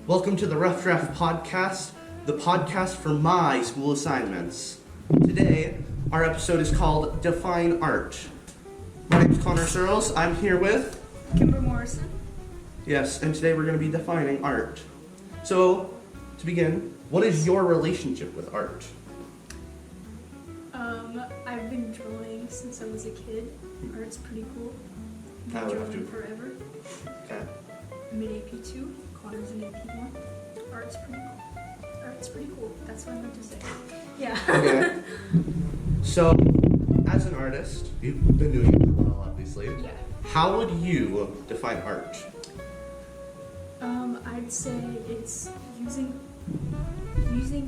Welcome to the Rough Draft Podcast, the podcast for my school assignments. Today, our episode is called Define Art. My name is Connor Searles. I'm here with Kymber Morisson. Yes, and today we're going to be defining art. So, to begin, what is your relationship with art? I've been drawing since I was a kid. Art's pretty cool. I've been drawing forever. Okay. I'm in AP2, Connor's in AP1. Art's pretty cool. Art's pretty cool. That's what I meant to say. Yeah. Okay. So, as an artist, you've been doing it for a while, obviously. Yeah. How would you define art? I'd say it's using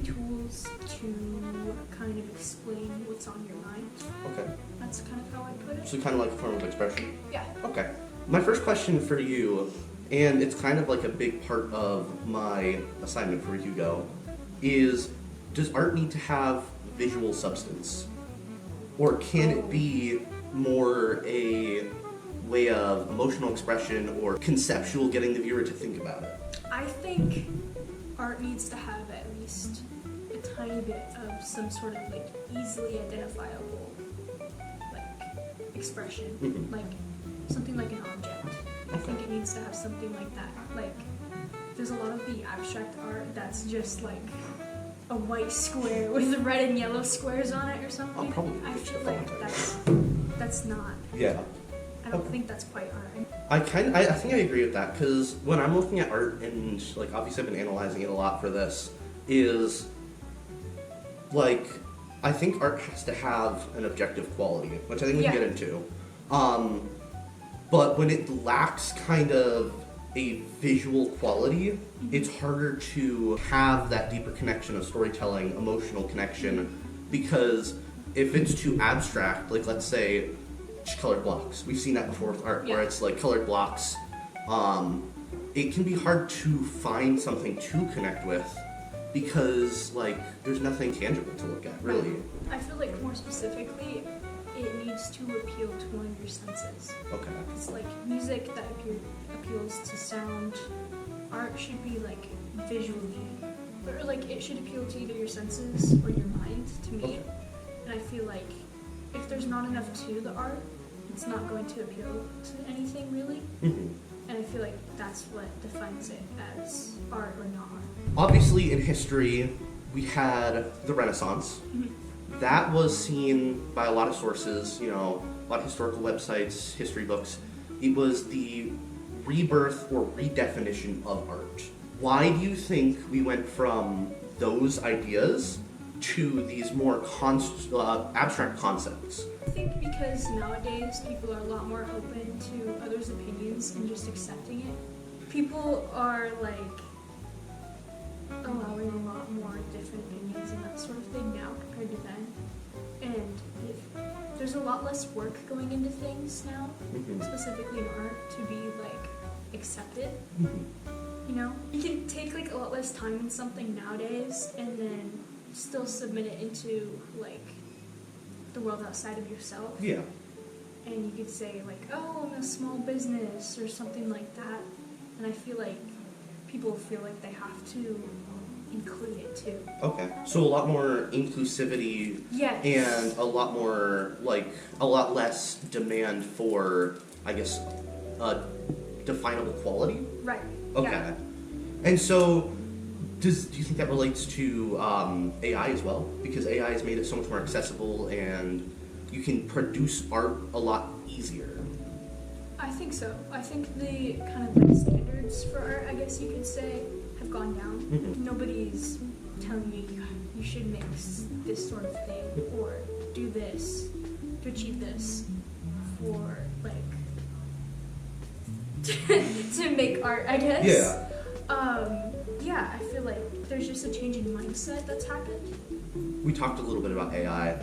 tools to kind of explain what's on your mind. Okay. That's kind of how I put it. So kind of like a form of expression? Yeah. Okay. My first question for you, and it's kind of like a big part of my assignment for Hugo, is does art need to have visual substance? Or can it be more a way of emotional expression or conceptual, getting the viewer to think about it? I think art needs to have at least a tiny bit of some sort of like easily identifiable like expression, like something like an object. I think it needs to have something like that. Like there's a lot of the abstract art that's just like a white square with red and yellow squares on it or something. I feel like that's not. Yeah. I don't think that's quite art. I think I agree with that, because when I'm looking at art, and like obviously I've been analyzing it a lot for this, is like I think art has to have an objective quality, which I think we can get into. But when it lacks kind of a visual quality, it's harder to have that deeper connection of storytelling, emotional connection, because if it's too abstract, like let's say colored blocks. We've seen that before with art, where it's like colored blocks. It can be hard to find something to connect with because like there's nothing tangible to look at, really. I feel like more specifically, it needs to appeal to one of your senses. Okay. It's like music that appeals to sound. Art should be like visually, or like it should appeal to either your senses or your mind. To me, and I feel like if there's not enough to the art, it's not going to appeal to anything really. And I feel like that's what defines it as art or not art. Obviously, in history, we had the Renaissance. That was seen by a lot of sources, you know, a lot of historical websites, history books. It was the rebirth or redefinition of art. Why do you think we went from those ideas to these more abstract concepts? I think because nowadays people are a lot more open to others' opinions and just accepting it. People are like allowing a lot more different opinions and that sort of thing now compared to then. And there's a lot less work going into things now, specifically in art, to be like accepted. You know, you can take like a lot less time in something nowadays and then still submit it into like the world outside of yourself. Yeah. And you could say like, oh, I'm a small business or something like that. And I feel like people feel like they have to include it too. Okay. So a lot more inclusivity. Yes. And a lot more a lot less demand for, I guess, definable quality. Right. Okay. Yeah. And so do you think that relates to AI as well? Because AI has made it so much more accessible and you can produce art a lot easier. I think so. I think the kind of like standards for art, I guess you could say, have gone down. Nobody's telling you you should make this sort of thing or do this to achieve this for like to make art, I guess. Yeah. Yeah, I feel like there's just a change in mindset that's happened. We talked a little bit about AI.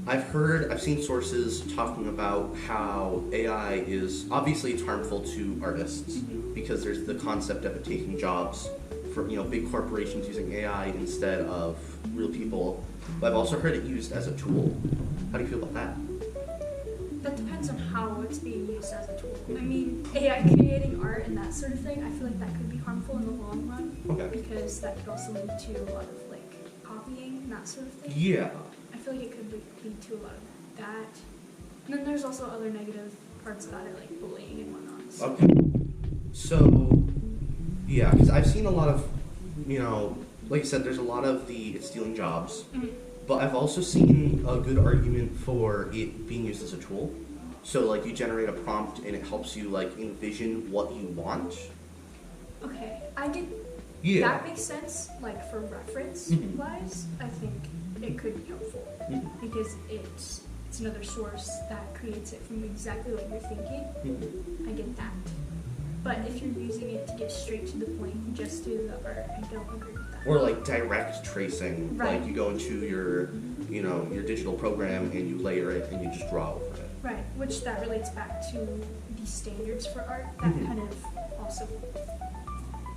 I've seen sources talking about how AI is, obviously it's harmful to artists because there's the concept of it taking jobs for, you know, big corporations using AI instead of real people. But I've also heard it used as a tool. How do you feel about that? That depends on how it's being used as a tool. I mean, AI creating art and that sort of thing, I feel like that could be harmful in the long run. Okay. Because that could also lead to a lot of like copying and that sort of thing. Yeah. I feel like it could lead to a lot of that. And then there's also other negative parts about it, like bullying and whatnot. So. Okay. So, yeah, because I've seen a lot of, like I said, there's a lot of it's stealing jobs. Mm-hmm. But I've also seen a good argument for it being used as a tool. So, like, you generate a prompt and it helps you, like, envision what you want. Okay, I get that makes sense. Like for reference wise, I think it could be helpful because it's another source that creates it from exactly what you're thinking. I get that. But if you're using it to get straight to the point and just do the art, I don't agree with that. Or like direct tracing, right. Like you go into your digital program and you layer it and you just draw over it. Right, which that relates back to the standards for art that kind of also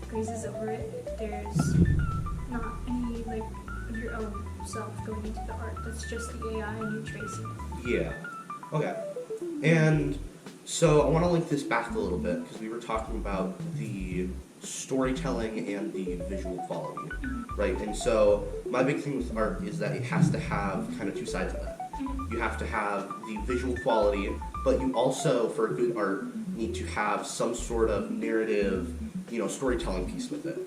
grazes over it. There's not any like of your own self going into the art. That's just the AI and you tracing it. Yeah. Okay. And so I want to link this back a little bit because we were talking about the storytelling and the visual quality, right? And so my big thing with art is that it has to have kind of two sides of it. You have to have the visual quality, but you also, for good art, need to have some sort of narrative, storytelling piece with it.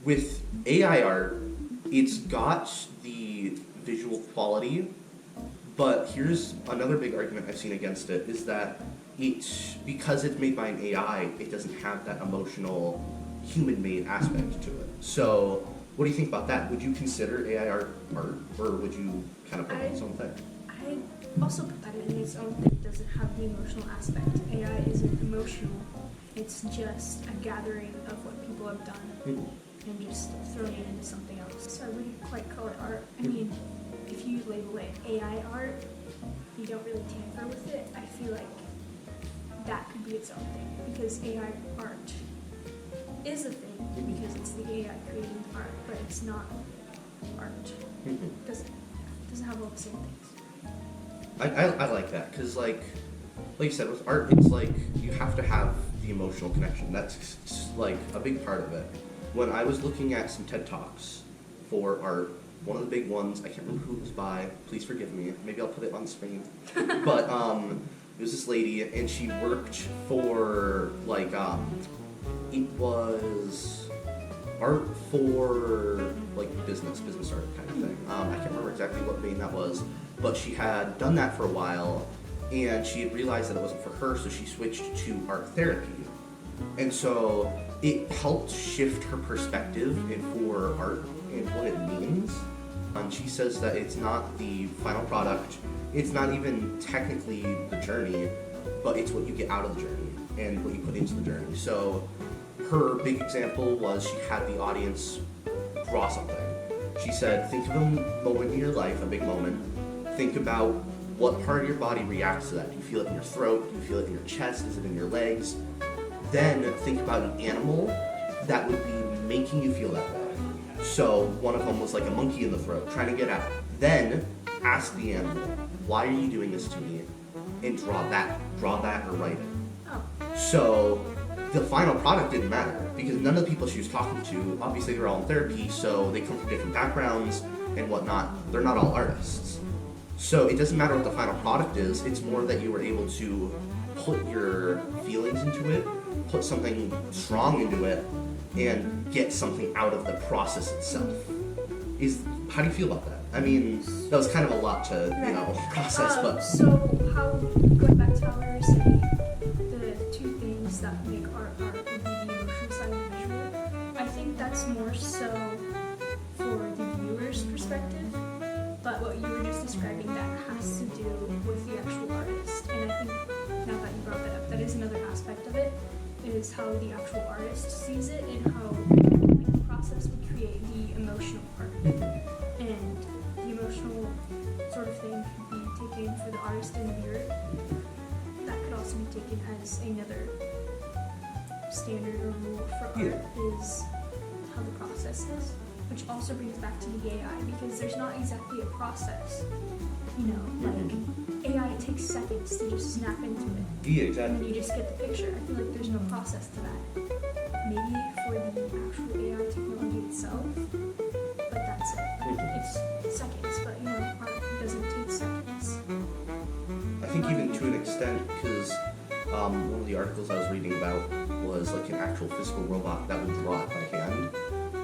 With AI art, it's got the visual quality, but here's another big argument I've seen against it, is that because it's made by an AI, it doesn't have that emotional, human-made aspect to it. So, what do you think about that? Would you consider AI art, or would you kind of put it in its own thing? I also put that in its own thing. It doesn't have the emotional aspect. AI isn't emotional. It's just a gathering of what people have done and just throwing it into something else. So I wouldn't quite call it art. I mean, if you label it AI art, you don't really tamper with it. I feel like that could be its own thing because AI art is a thing because it's the AI creating art, but it's not art. It doesn't have all the same things. I like that because like you said, with art, it's like you have to have the emotional connection. That's like a big part of it. When I was looking at some TED Talks for art, one of the big ones, I can't remember who it was by, please forgive me, maybe I'll put it on the screen, but it was this lady and she worked for like, it was art for like business art kind of thing. I can't remember exactly what vein that was, but she had done that for a while and she had realized that it wasn't for her, so she switched to art therapy. And so it helped shift her perspective for art and what it means. And she says that it's not the final product, it's not even technically the journey, but it's what you get out of the journey and what you put into the journey. So her big example was she had the audience draw something. She said, think of a moment in your life, a big moment. Think about what part of your body reacts to that. Do you feel it in your throat? Do you feel it in your chest? Is it in your legs? Then think about an animal that would be making you feel that way. So one of them was like a monkey in the throat, trying to get out. Then ask the animal, why are you doing this to me? And draw that or write it. Oh. So the final product didn't matter because none of the people she was talking to, obviously they're all in therapy, so they come from different backgrounds and whatnot. They're not all artists. So it doesn't matter what the final product is, it's more that you were able to put your feelings into it, put something strong into it, and get something out of the process itself. How do you feel about that? I mean, that was kind of a lot to, process, but... So, going back to how we were saying, the two things that make art would be the emotional side and the visual. I think that's more so for the viewer's perspective, but what you were just describing, that has to do with the actual artist. And I think, now that you brought that up, that is another aspect of it, is how the actual artist sees it and how the process would create the emotional part. And the emotional sort of thing could be taken for the artist and the viewer. That could also be taken as another standard or rule for art is how the process is, which also brings back to the AI because there's not exactly a process. Like AI, it takes seconds to just snap into it. Yeah, And exactly. then you just get the picture. I feel like there's no process to that. Maybe for the actual AI technology itself, but that's it. It's seconds, but art doesn't take seconds. I think even to an extent, because one of the articles I was reading about was like an actual physical robot that would draw it by hand.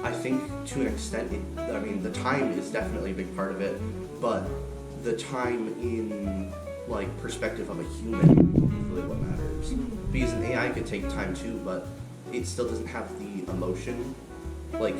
I think to an extent, the time is definitely a big part of it, but the time in like perspective of a human is really what matters. Because an AI could take time too, but it still doesn't have the emotion like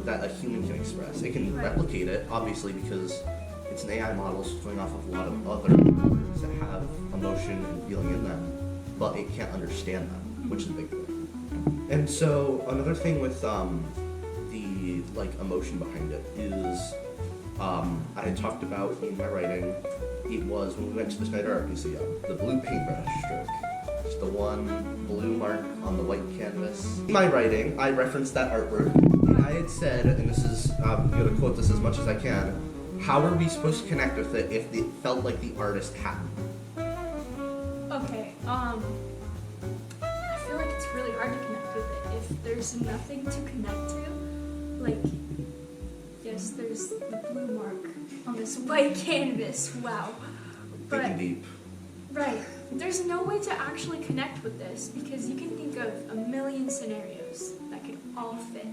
that a human can express. It can replicate it, obviously, because it's an AI model, so it's going off of a lot of other words that have emotion and feeling in them, but it can't understand them, which is a big thing. And so another thing with the like emotion behind it is I had talked about in my writing, it was when we went to the Schneider Art Museum, the blue paintbrush stroke. Just the one blue mark on the white canvas. In my writing, I referenced that artwork. And I had said, and this is, I'm going to quote this as much as I can, how are we supposed to connect with it if it felt like the artist hadn't? Okay, I feel like it's really hard to connect with it if there's nothing to connect to. Like, yes, there's the blue mark on this white canvas, wow. But, Thinking deep. right, there's no way to actually connect with this because you can think of a million scenarios that could all fit.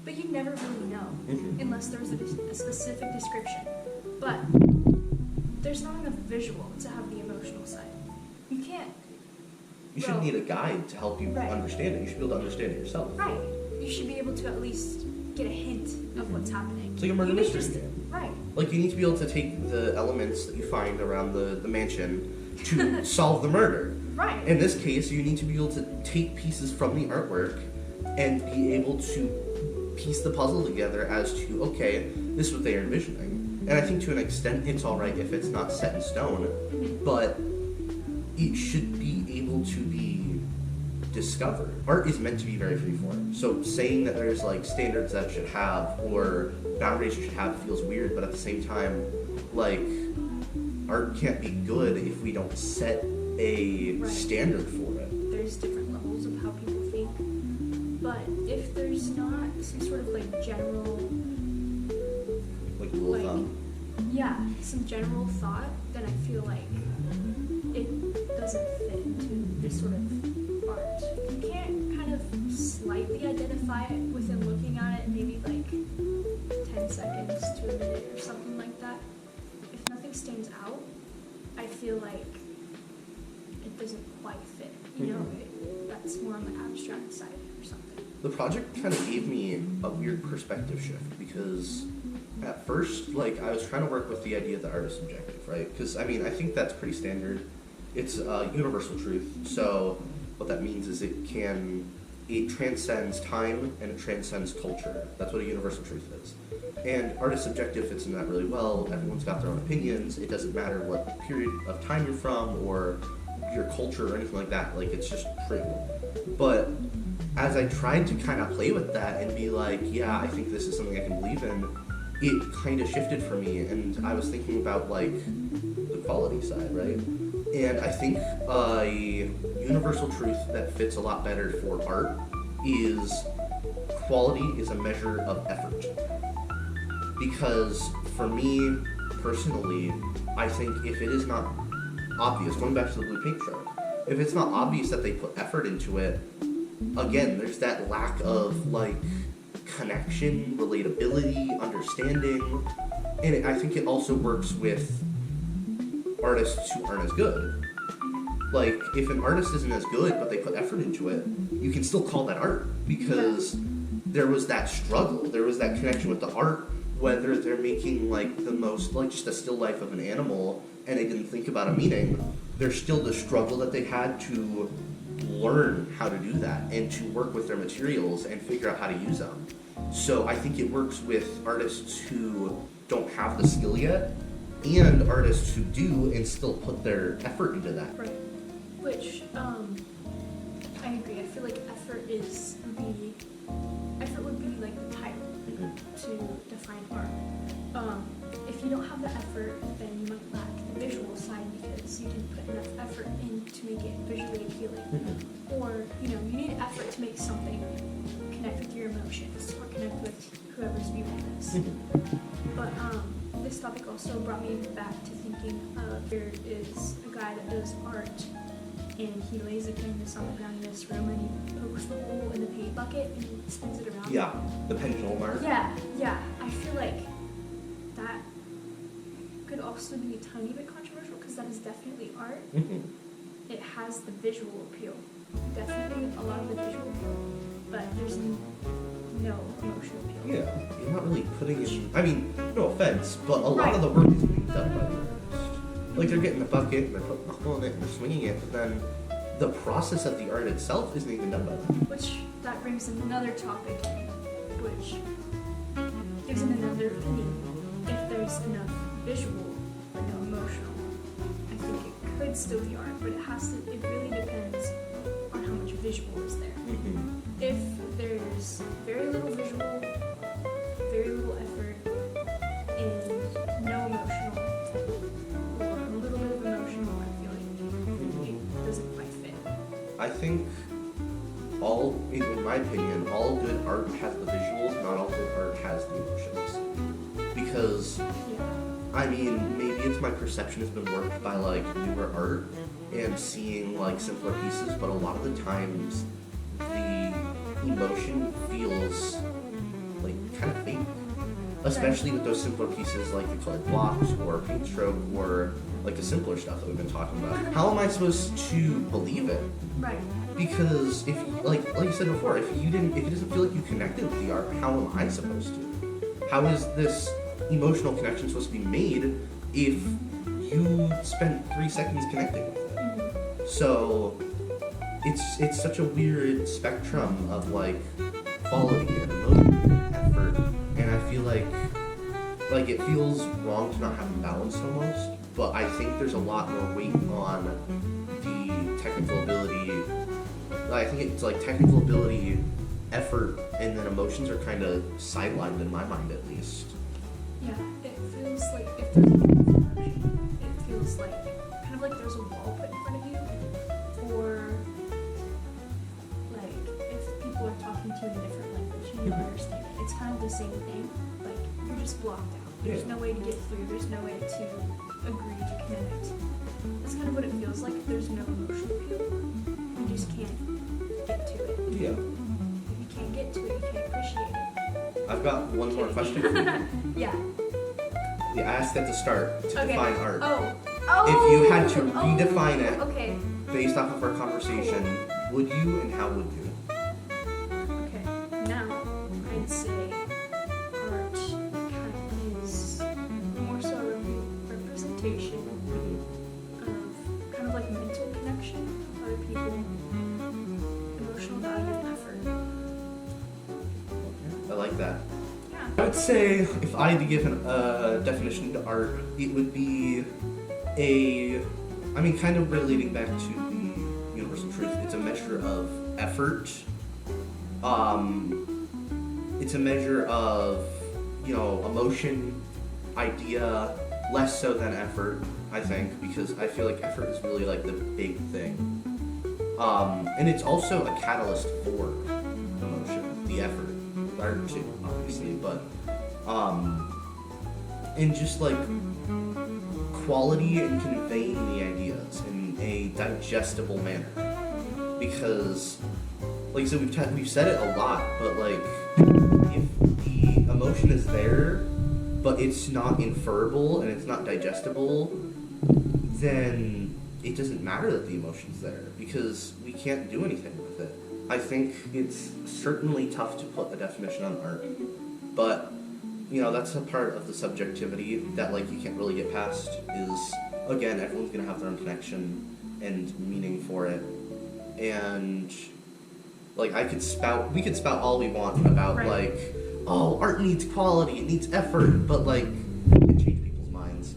But you'd never really know unless there was a specific description. But there's not enough visual to have the emotional side. You can't. You shouldn't need a guide to help you Right. understand it. You should be able to understand it yourself. Right. You should be able to at least get a hint of what's happening. It's like a murder You may mystery just- game. Right. Like, you need to be able to take the elements that you find around the mansion to solve the murder. Right. In this case, you need to be able to take pieces from the artwork and be able to piece the puzzle together as to, okay, this is what they are envisioning. And I think to an extent it's alright if it's not set in stone, but it should be able to be discovered. Art is meant to be very freeform. So saying that there's like standards that it should have or boundaries it should have feels weird, but at the same time, like, art can't be good if we don't set a Right. standard for it. There's different levels of how people think. But if there's not some sort of like general, Like a rule of thumb. yeah, some general thought, then I feel like it doesn't fit into this sort of art. You can't kind of slightly identify it within looking at it, maybe like 10 seconds to a minute or something like that. If nothing stands out, I feel like it doesn't quite fit. That's more on the abstract side or something. The project kind of gave me a weird perspective shift because at first, like, I was trying to work with the idea that art is subjective, right? Because, I think that's pretty standard. It's a universal truth. So what that means is it transcends time and it transcends culture. That's what a universal truth is. And art is subjective fits into that really well. Everyone's got their own opinions. It doesn't matter what period of time you're from or your culture or anything like that. Like, it's just true. But as I tried to kind of play with that and be like, yeah, I think this is something I can believe in, it kind of shifted for me. And I was thinking about, like, the quality side, right? And I think a universal truth that fits a lot better for art is quality is a measure of effort. Because for me, personally, I think if it is not obvious, going back to the blue paint stroke, if it's not obvious that they put effort into it, again, there's that lack of, like, connection, relatability, understanding, and I think it also works with artists who aren't as good. Like, if an artist isn't as good, but they put effort into it, you can still call that art, because there was that struggle, there was that connection with the art, whether they're making, like, the most, like, just a still life of an animal, and they didn't think about a meaning, there's still the struggle that they had to learn how to do that, and to work with their materials, and figure out how to use them. So I think it works with artists who don't have the skill yet, and artists who do, and still put their effort into that. Right. Which, I agree. I feel like effort would be like the title to define art. If you don't have the effort, then you might lack the visual side because you didn't put enough effort in to make it visually appealing. Or, you need effort to make something connect with your emotions or connect with whoever's viewing this. But this topic also brought me back to thinking of there is a guy that does art and he lays a canvas on the ground in this room and he pokes the hole in the paint bucket and he spins it around. Yeah, the pendulum art. Yeah. I feel like that could also be a tiny bit controversial because that is definitely art. It has the visual appeal. Definitely a lot of the visual appeal, but there's no emotional appeal. Yeah, you're not really putting in, I mean, no offense, but a lot of the work is being done by the artist. Like, they're getting the bucket, and they're putting the hole in it, and they're swinging it, but then the process of the art itself isn't even done by them. Which, that brings in another topic, which gives in another opinion. If there's enough visual, but no emotional, I think it could still be art, but it really depends on how much visual is there. If there's very little visual, very little effort, and no emotional, or a little bit of emotional, I feel like it doesn't quite fit. I think in my opinion, all good art has the visuals, not all good art has the emotions. Because, I mean, maybe it's my perception has been warped by, like, newer art and seeing, like, simpler pieces, but a lot of the times the emotion feels, like, kind of fake. Especially with those simpler pieces like the colored blocks or paint stroke or, like, the simpler stuff that we've been talking about. How am I supposed to believe it? Right. Because if, like you said before, if it doesn't feel like you connected with the art, how am I supposed to? How is this emotional connection supposed to be made if you spent 3 seconds connecting with it? So it's such a weird spectrum of, like, quality and emotion and effort, and I feel like it feels wrong to not have them balanced almost, but I think there's a lot more weight on the technical ability. I think it's like technical ability, effort, and then emotions are kind of sidelined in my mind at least. Yeah, it feels like if there's a emotion, it feels like kind of like there's a wall put in front of you, or like if people are talking to you in a different language and you don't understand it. It's kind of the same thing. Like you're just blocked out. There's no way to get through. There's no way to agree to connect. That's kind of what it feels like. If there's no emotional appeal, you just can't get to it. Yeah. If you can't get to it, you can't appreciate it. I've got one more question for you. Yeah. I asked at the start to define art. Oh. If you had to redefine it Okay. based off of our conversation, would you and how would you? Okay. Now, I'd say art kind of is more so a representation of kind of like mental connection with other people, emotional value and effort. I like that. Yeah. I would say if I had to give a definition to art, it would be kind of relating back to the universal truth. It's a measure of effort. It's a measure of, emotion, idea, less so than effort, I think, because I feel like effort is really like the big thing. And it's also a catalyst for emotion, the effort. Art too, obviously, but in just like quality and conveying the ideas in a digestible manner. Because, like, so we've said it a lot, but like, if the emotion is there, but it's not inferable and it's not digestible, then it doesn't matter that the emotion's there because we can't do anything with it. I think it's certainly tough to put a definition on art, but that's a part of the subjectivity that like you can't really get past. Is again, everyone's gonna have their own connection and meaning for it, and like we could spout all we want about like, oh, art needs quality, it needs effort, but like we can change people's minds.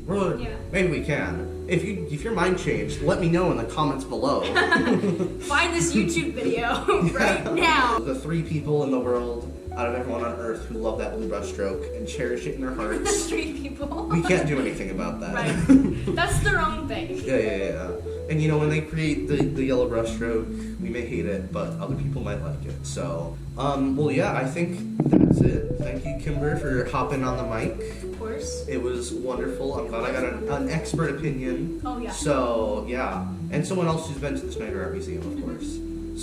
Maybe we can, if your mind changed, let me know in the comments below. Find this YouTube video right now. The 3 people in the world out of everyone on Earth who love that blue brush stroke and cherish it in their hearts. 3 people. We can't do anything about that. Right. That's their own thing. Yeah. And you know, when they create the yellow brush stroke, we may hate it, but other people might like it. So, well, yeah, I think that's it. Thank you, Kymber, for hopping on the mic. Of course. It was wonderful. I'm glad I got an expert opinion. Oh, yeah. So, yeah. And someone else who's been to the Schneider Art Museum, of course.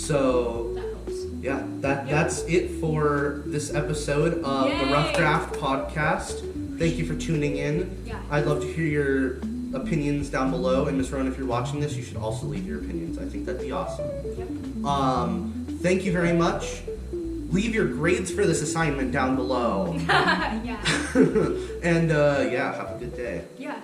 So, That helps. yeah, that's it for this episode of the Rough Yay. Draft Podcast. Thank you for tuning in. Yeah. I'd love to hear your opinions down below. And Miss Rowan, if you're watching this, you should also leave your opinions. I think that'd be awesome. Yep. Thank you very much. Leave your grades for this assignment down below. Yeah. And yeah, have a good day. Yeah.